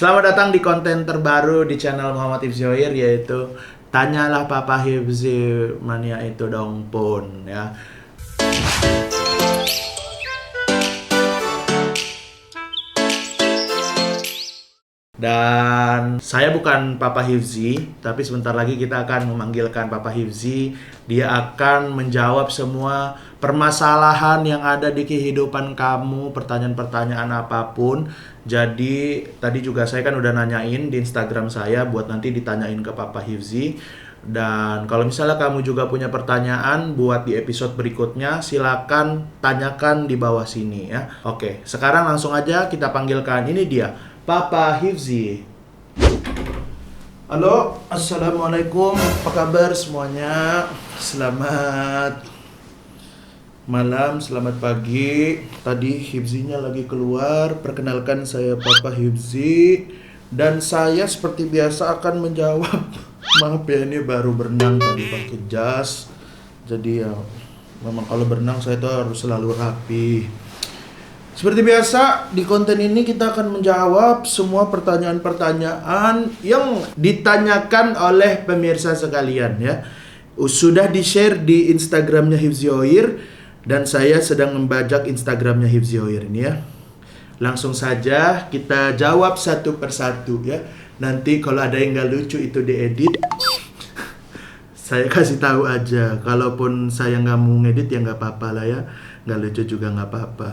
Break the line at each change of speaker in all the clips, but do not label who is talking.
Selamat datang di konten terbaru di channel Muhammad Hifzi Hoir, yaitu Tanyalah Papa Hifzi Mania itu dong pun ya. Dan saya bukan Papa Hifzi, tapi sebentar lagi kita akan memanggilkan Papa Hifzi. Dia akan menjawab semua permasalahan yang ada di kehidupan kamu, pertanyaan-pertanyaan apapun. Jadi tadi juga saya kan udah nanyain di Instagram saya buat nanti ditanyain ke Papa Hifzi. Dan kalau misalnya kamu juga punya pertanyaan buat di episode berikutnya, silakan tanyakan di bawah sini ya. Oke, sekarang langsung aja kita panggilkan. Ini dia, Papa Hifzi. Halo, assalamualaikum. Apa kabar semuanya? Selamat malam, selamat pagi. Tadi Hifzinya lagi keluar. Perkenalkan, saya Papa Hifzi. Dan saya seperti biasa akan menjawab. Maaf ya, ini baru berenang tadi pakai jas. Jadi ya, memang kalau berenang saya tuh harus selalu rapi. Seperti biasa, di konten ini kita akan menjawab semua pertanyaan-pertanyaan yang ditanyakan oleh pemirsa sekalian ya. Sudah di-share di Instagramnya Hifzi Hoir, dan saya sedang membajak Instagramnya Hifzi Hoir ini ya. Langsung saja kita jawab satu persatu ya. Nanti kalau ada yang nggak lucu itu diedit. Saya kasih tahu aja. Kalaupun saya nggak mau ngedit ya nggak apa-apa lah ya. Nggak lucu juga nggak apa-apa.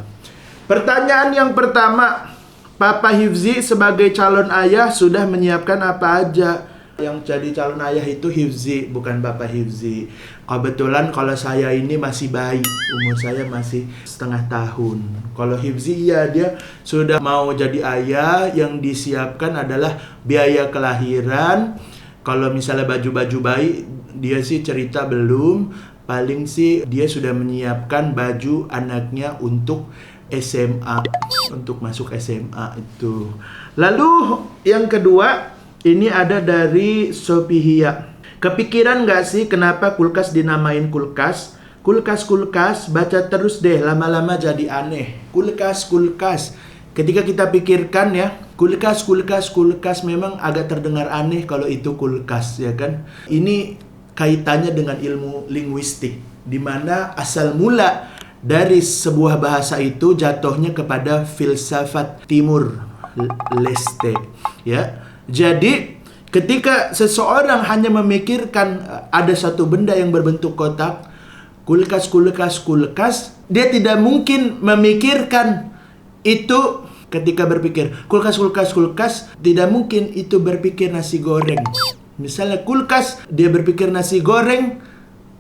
Pertanyaan yang pertama, Papa Hifzi sebagai calon ayah sudah menyiapkan apa aja? Yang jadi calon ayah itu Hifzi, bukan Papa Hifzi. Kebetulan kalau saya ini masih bayi, umur saya masih setengah tahun. Kalau Hifzi ya dia sudah mau jadi ayah, yang disiapkan adalah biaya kelahiran. Kalau misalnya baju-baju bayi, dia sih cerita belum. Paling sih dia sudah menyiapkan baju anaknya untuk SMA, untuk masuk SMA itu. Lalu yang kedua, ini ada dari Sopihia. Kepikiran gak sih kenapa kulkas dinamain kulkas? Kulkas, baca terus deh, lama-lama jadi aneh. Kulkas. Ketika kita pikirkan ya, kulkas, memang agak terdengar aneh kalau itu kulkas ya kan. Ini kaitannya dengan ilmu linguistik, di mana asal mula dari sebuah bahasa itu jatuhnya kepada filsafat Timur Leste ya. Jadi ketika seseorang hanya memikirkan ada satu benda yang berbentuk kotak, kulkas, dia tidak mungkin memikirkan itu. Ketika berpikir kulkas, tidak mungkin itu berpikir nasi goreng. Misalnya kulkas, dia berpikir nasi goreng,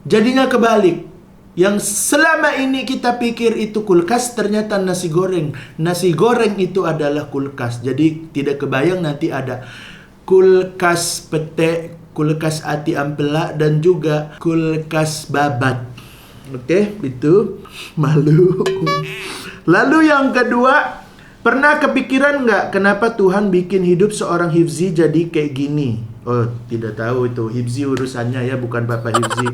jadinya kebalik. Yang selama ini kita pikir itu kulkas, ternyata nasi goreng. Nasi goreng itu adalah kulkas. Jadi tidak kebayang nanti ada kulkas pete, kulkas ati ampela, dan juga kulkas babat. Oke, itu malu. Lalu yang kedua, pernah kepikiran nggak kenapa Tuhan bikin hidup seorang Hifzi jadi kayak gini? Oh, tidak tahu itu. Hifzi urusannya ya, bukan Papa Hifzi.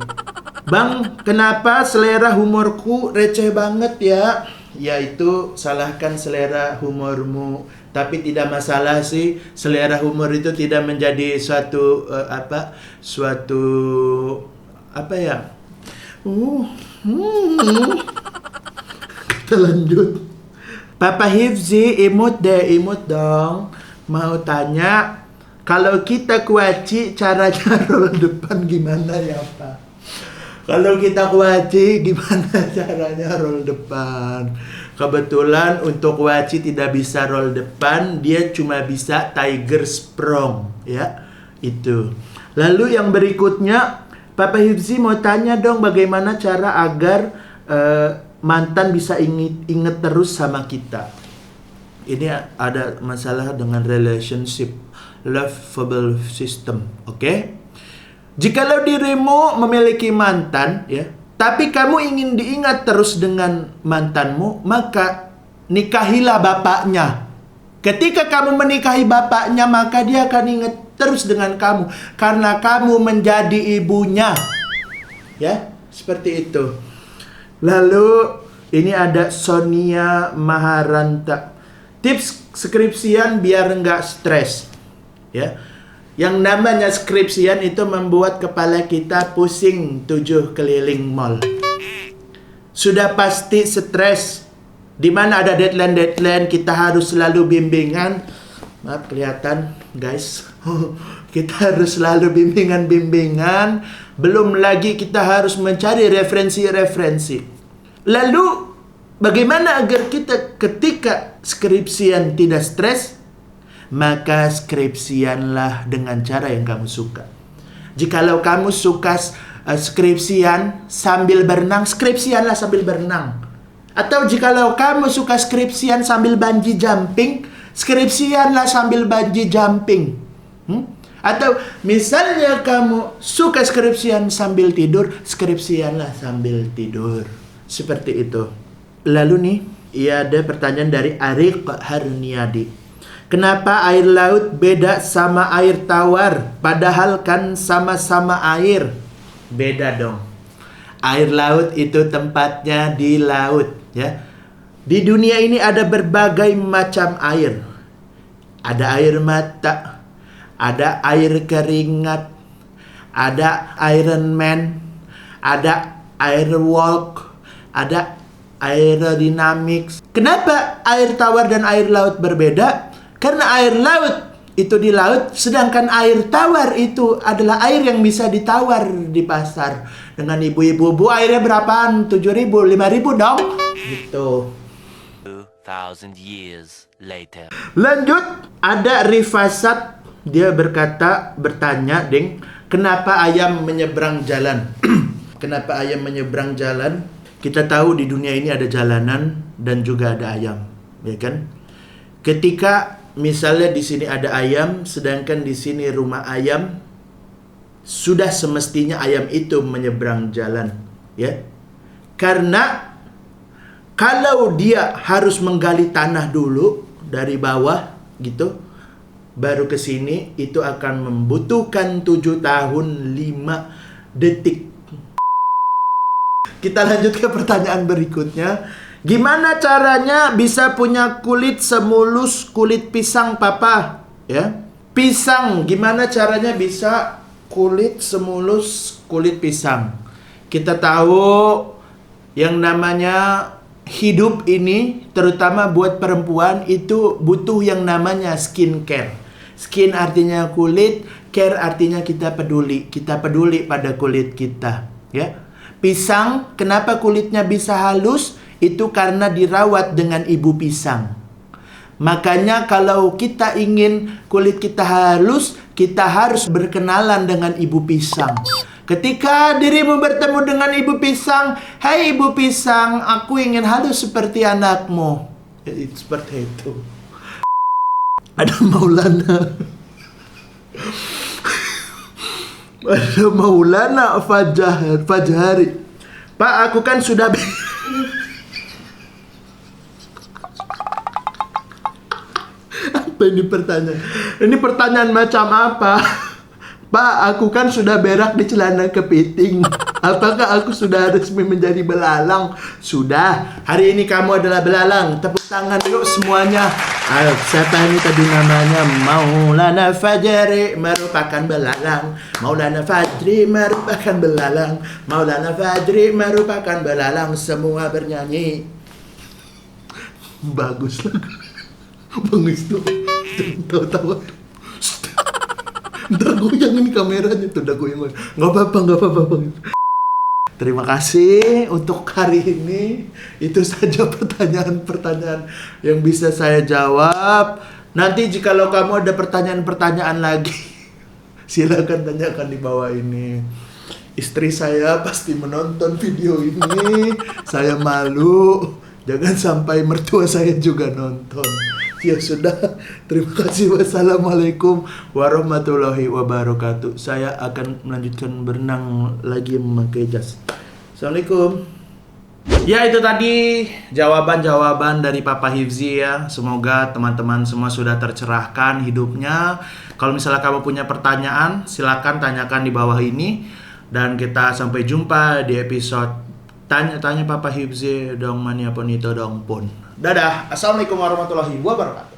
Bang, kenapa selera humorku receh banget ya? Ya itu salahkan selera humormu. Tapi tidak masalah sih. Selera humor itu tidak menjadi suatu Kita lanjut. Papa Hifzi, imut dong. Mau tanya, kalau kita kuaci caranya roll depan gimana ya Pak? Kalau kita kuaci gimana caranya roll depan? Kebetulan untuk kuaci tidak bisa roll depan, dia cuma bisa tiger sprong ya. Itu. Lalu yang berikutnya, Papa Hifzi mau tanya dong, bagaimana cara agar mantan bisa inget terus sama kita. Ini ada masalah dengan relationship, lovable system, oke? Jikalau dirimu memiliki mantan ya, tapi kamu ingin diingat terus dengan mantanmu, maka nikahilah bapaknya. Ketika kamu menikahi bapaknya, maka dia akan ingat terus dengan kamu karena kamu menjadi ibunya. Ya, seperti itu. Lalu ini ada Sonia Maharanta. Tips skripsian biar nggak stres, ya. Yang namanya skripsian itu membuat kepala kita pusing 7 keliling mall. Sudah pasti stres. Di mana ada deadline, kita harus selalu bimbingan. Maaf kelihatan, guys. Kita harus selalu bimbingan. Belum lagi kita harus mencari referensi. Lalu, bagaimana agar kita ketika skripsian tidak stres? Maka skripsianlah dengan cara yang kamu suka. Jikalau kamu suka skripsian sambil berenang, skripsianlah sambil berenang. Atau jikalau kamu suka skripsian sambil bungee jumping, skripsianlah sambil bungee jumping. Atau misalnya kamu suka skripsian sambil tidur, skripsianlah sambil tidur. Seperti itu. Lalu nih, ada pertanyaan dari Arik Haruniadi. Kenapa air laut beda sama air tawar? Padahal kan sama-sama air. Beda dong. Air laut itu tempatnya di laut, ya. Di dunia ini ada berbagai macam air. Ada air mata, ada air keringat, ada Iron Man, ada air walk, ada aerodynamics. Kenapa air tawar dan air laut berbeda? Karena air laut itu di laut, sedangkan air tawar itu adalah air yang bisa ditawar di pasar. Dengan ibu-ibu, bu airnya berapaan? 7.000, 5.000 dong. Gitu.
2000 years later.
Lanjut, ada Rifasat. Dia bertanya, Ding, kenapa ayam menyeberang jalan? Kenapa ayam menyeberang jalan? Kita tahu di dunia ini ada jalanan dan juga ada ayam, ya kan? Ketika misalnya di sini ada ayam, sedangkan di sini rumah ayam, sudah semestinya ayam itu menyeberang jalan, ya. Karena kalau dia harus menggali tanah dulu dari bawah gitu, baru ke sini, itu akan membutuhkan 7 tahun 5 detik. Kita lanjut ke pertanyaan berikutnya. Gimana caranya bisa punya kulit semulus kulit pisang, Papa? Ya. Pisang, gimana caranya bisa kulit semulus kulit pisang? Kita tahu yang namanya hidup ini, terutama buat perempuan, itu butuh yang namanya skincare. Skin artinya kulit, care artinya kita peduli. Kita peduli pada kulit kita, ya. Pisang, kenapa kulitnya bisa halus? Itu karena dirawat dengan ibu pisang. Makanya kalau kita ingin kulit kita halus, kita harus berkenalan dengan ibu pisang. Ketika dirimu bertemu dengan ibu pisang, "Hai ibu pisang, aku ingin halus seperti anakmu." Seperti itu. Ada Maulana Fajhari. Pak, aku kan sudah Apa ini pertanyaan? Ini pertanyaan macam apa? Pak, aku kan sudah berak di celana kepiting. Apakah aku sudah resmi menjadi belalang? Sudah. Hari ini kamu adalah belalang. Tepuk tangan yuk semuanya. Ayo, siapa ini tadi namanya? Maulana Fajri merupakan belalang. Maulana Fajri merupakan belalang. Maulana Fajri merupakan belalang. Semua bernyanyi. Bagus lah. Bagus tuh. Tahu-tahu. Ntar goyang ini kameranya tuh, udah goyang. Nggak apa-apa. Terima kasih untuk hari ini. Itu saja pertanyaan-pertanyaan yang bisa saya jawab. Nanti jikalau kamu ada pertanyaan-pertanyaan lagi, silakan tanyakan di bawah ini. Istri saya pasti menonton video ini. Saya malu. Jangan sampai mertua saya juga nonton. Ya sudah, terima kasih. Wassalamualaikum warahmatullahi wabarakatuh. Saya akan melanjutkan berenang lagi memakai jas. Assalamualaikum. Ya, itu tadi jawaban-jawaban dari Papa Hifzi ya. Semoga teman-teman semua sudah tercerahkan hidupnya. Kalau misalnya kamu punya pertanyaan, silakan tanyakan di bawah ini. Dan kita sampai jumpa di episode Tanya-tanya Papa Hifzi dong mania ponito dong pun. Dadah. Assalamualaikum warahmatullahi wabarakatuh.